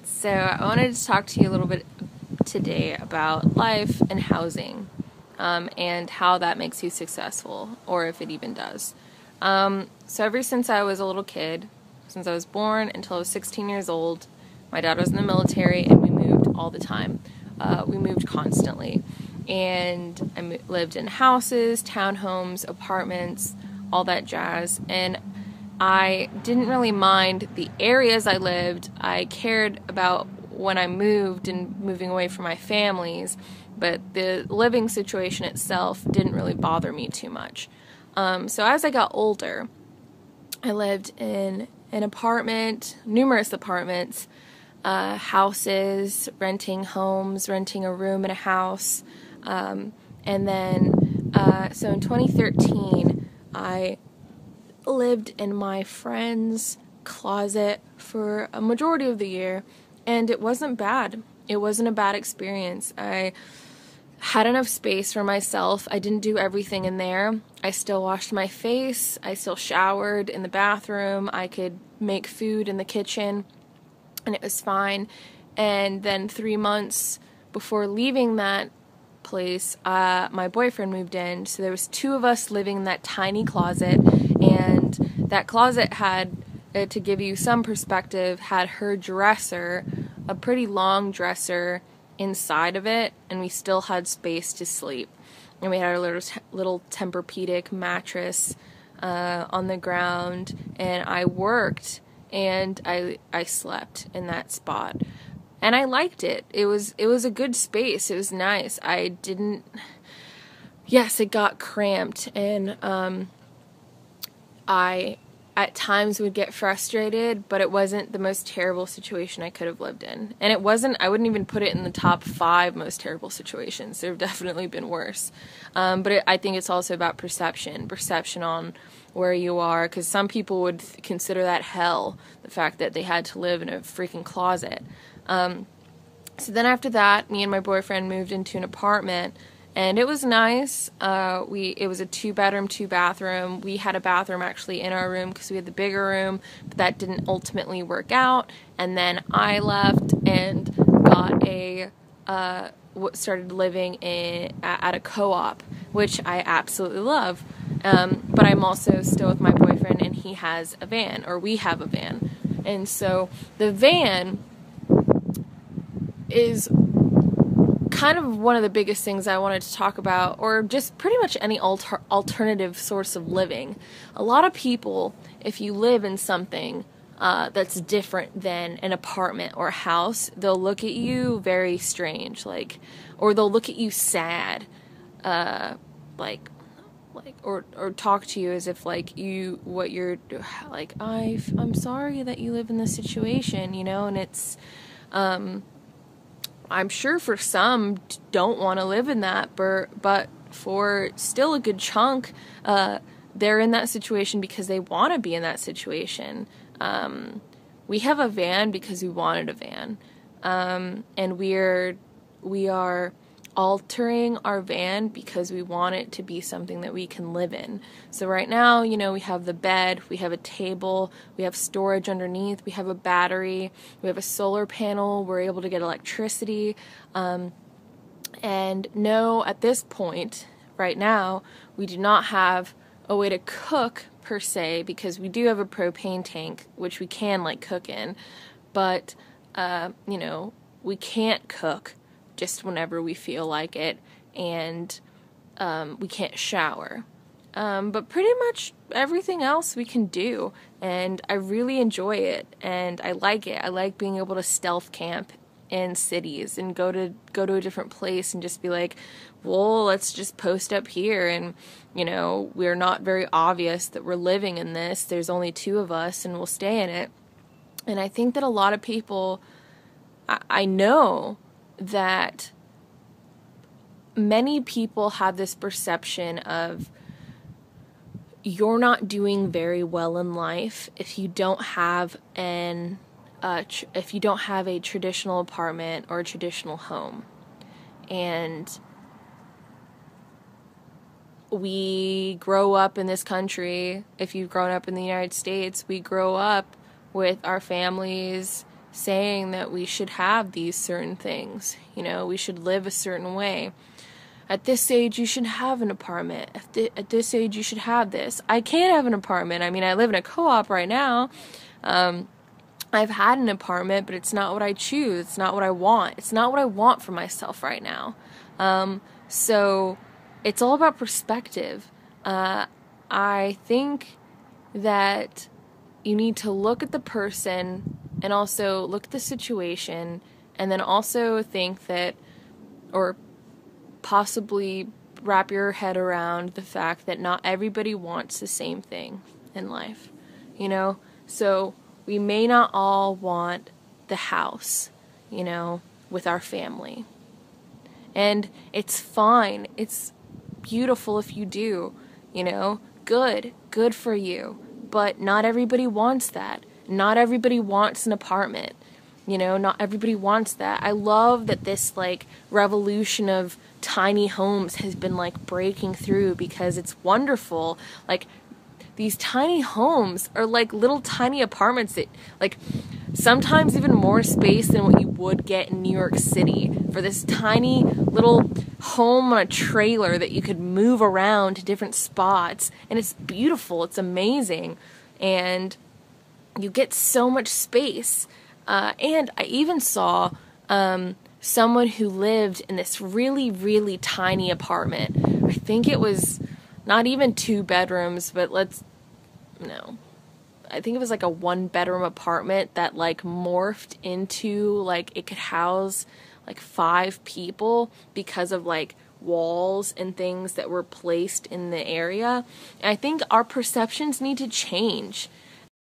So I wanted to talk to you a little bit today about life and housing, and how that makes you successful, or if it even does. So ever since I was a little kid, since I was born until I was 16 years old, my dad was in the military and we moved all the time. We moved constantly. And I lived in houses, townhomes, apartments, all that jazz. And I didn't really mind the areas I lived. I cared about when I moved and moving away from my families, but the living situation itself didn't really bother me too much. So as I got older, I lived in an apartment, numerous apartments, houses, renting homes, renting a room in a house. And then, so in 2013, I lived in my friend's closet for a majority of the year, and it wasn't bad. It wasn't a bad experience. I had enough space for myself. I didn't do everything in there. I still washed my face. I still showered in the bathroom. I could make food in the kitchen, and it was fine. And then 3 months before leaving that place, my boyfriend moved in, so there was two of us living in that tiny closet, and that closet had, to give you some perspective, had her dresser, a pretty long dresser, inside of it, and we still had space to sleep. And we had our little Tempur-Pedic mattress on the ground, and I worked and I slept in that spot. And I liked it. It was a good space. It was nice. Yes, it got cramped, and I at times would get frustrated, but it wasn't the most terrible situation I could have lived in. And I wouldn't even put it in the top 5 most terrible situations. There have definitely been worse. I think it's also about perception on where you are, because some people would consider that hell, the fact that they had to live in a freaking closet. So then after that, me and my boyfriend moved into an apartment, and it was nice. It was a 2-bedroom, 2-bathroom. We had a bathroom actually in our room because we had the bigger room, but that didn't ultimately work out. And then I left and got started living at a co-op, which I absolutely love. But I'm also still with my boyfriend, and he has a van, or we have a van. And so the van is kind of one of the biggest things I wanted to talk about, or just pretty much any alternative source of living. A lot of people, if you live in something that's different than an apartment or a house, they'll look at you very strange, or they'll look at you sad, or talk to you as if I'm sorry that you live in this situation, and it's, I'm sure for some don't want to live in that, but for still a good chunk, they're in that situation because they want to be in that situation. We have a van because we wanted a van, and we are altering our van because we want it to be something that we can live in. So right now, we have the bed, we have a table, we have storage underneath, we have a battery, we have a solar panel, we're able to get electricity, and no, at this point, right now, we do not have a way to cook per se, because we do have a propane tank, which we can cook in, but, we can't cook just whenever we feel like it, and we can't shower. But pretty much everything else we can do, and I really enjoy it, and I like it. I like being able to stealth camp in cities and go to a different place and just be like, well, let's just post up here, and we're not very obvious that we're living in this. There's only 2 of us, and we'll stay in it. And I think that a lot of people, I know that many people have this perception of, you're not doing very well in life if you don't have a traditional apartment or a traditional home. And we grow up in this country, if you've grown up in the United States, we grow up with our families saying that we should have these certain things. We should live a certain way. At this age, you should have an apartment. At this age, you should have this. I can't have an apartment. I mean, I live in a co-op right now. I've had an apartment, but it's not what I choose. It's not what I want. It's not what I want for myself right now. So it's all about perspective. I think that you need to look at the person and also look at the situation, and then also think that, or possibly wrap your head around the fact that not everybody wants the same thing in life. So we may not all want the house, with our family. And it's fine. It's beautiful if you do, good for you. But not everybody wants that. Not everybody wants an apartment. Not everybody wants that. I love that this revolution of tiny homes has been breaking through, because it's wonderful. These tiny homes are little tiny apartments that sometimes even more space than what you would get in New York City, for this tiny little home on a trailer that you could move around to different spots. And it's beautiful. It's amazing. And you get so much space. And I even saw someone who lived in this really, really tiny apartment. I think it was not even 2 bedrooms, but I think it was a 1-bedroom apartment that morphed into it could house 5 people because of walls and things that were placed in the area. And I think our perceptions need to change.